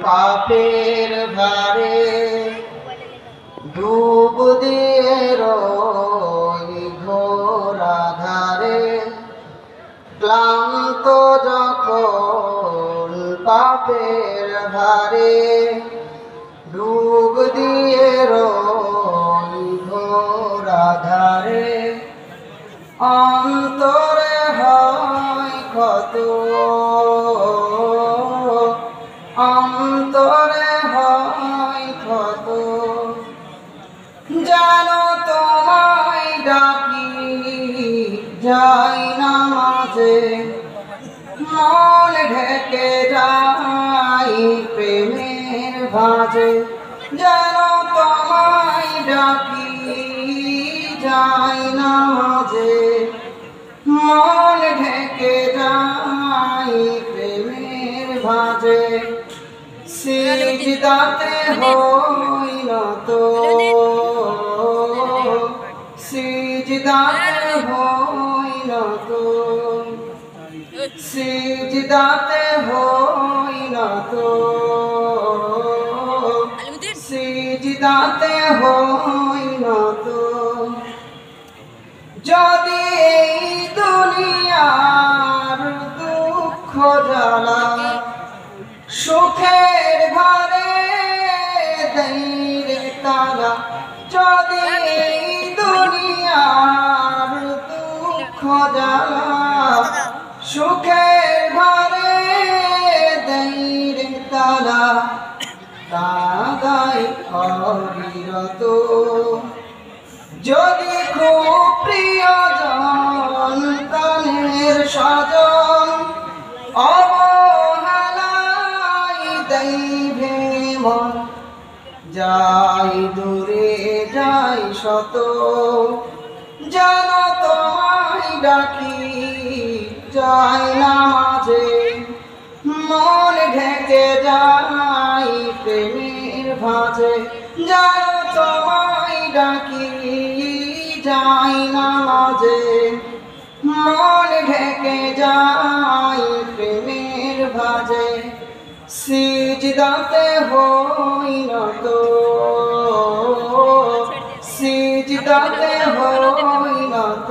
পাপের ভারে ডুব দিয়ে রই ঘোর আধারে ক্লান্ত যখন পাপের ভারে ডুব দিয়ে রই ঘোর আধারে অন্তরে হয় ক্ষত অন্তরে হয় ক্ষত যেন তোমায় ডাকি যাই না মাঝে মন ঢেকে যাই প্রেমের ভাঁজে যেন তোমায় ডাকি যাই না মাঝে মন ঢেকে যাই প্রেমের ভাঁজে সিজদাতে হই নত সিজদাতে হই নত সিজদাতে হই নত সিজদাতে হই নত যদি এই দুনিয়ার দুঃখ জ্বালা সুখের ঘরে দেই রে তারা যদি এই দুনিয়ার দুঃখ জ্বালা সুখের ঘরে দেই রে তারা তাগাই অবিরত যদি খুব প্রিয়জন প্রাণের স্বজন অবহেলাই দৈবে মন যাই দূরে যাই শত যেন তোমায় ডাকি যাই না মাঝে মন ঢেকে যাই প্রেমের ভাঁজে যেন তোমায় ডাকি যাই না মাঝে মন ঢেকে যাই প্রেমের ভাঁজে সিজদাতে হই নত সিজদাতে হই নত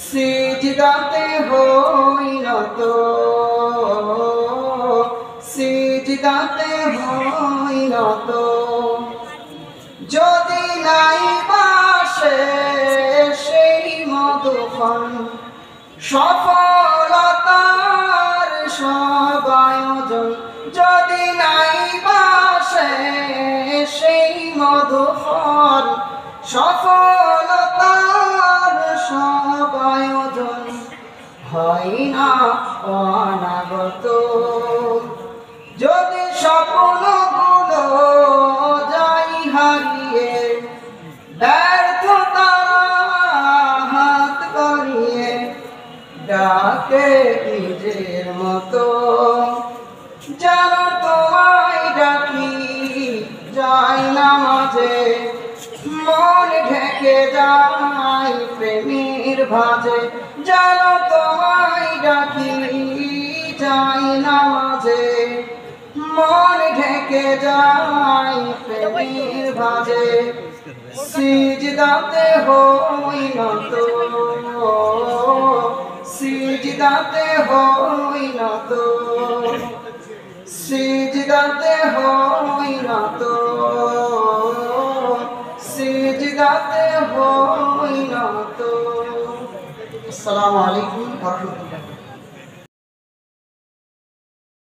সিজদাতে হই নত সিজদাতে হই নত যদি নাই বাসে সেই মধুক্ষণ সফলতার সব আয়োজন যদি নাই বাসে সেই মধুক্ষণ সফলতার সব আয়োজন হয় না অনাগত যদি স্বপ্নগুলো যাই হারিয়ে ব্যর্থতার হাত বাড়িয়ে ডাকে নিজের মতো যেন তোমায় ডাকি যাই না মাঝে মন ঢেকে যাই প্রেমের ভাঁজে যেন তোমায় ডাকি যাই না মাঝে মন ঢেকে যাই প্রেমের ভাঁজে সিজদাতে হই নত সিজদাতে হই নত সিজদাতে হই নত সিজদাতে হই নত। আসসালামু আলাইকুম ওয়া রাহমাতুল্লাহ।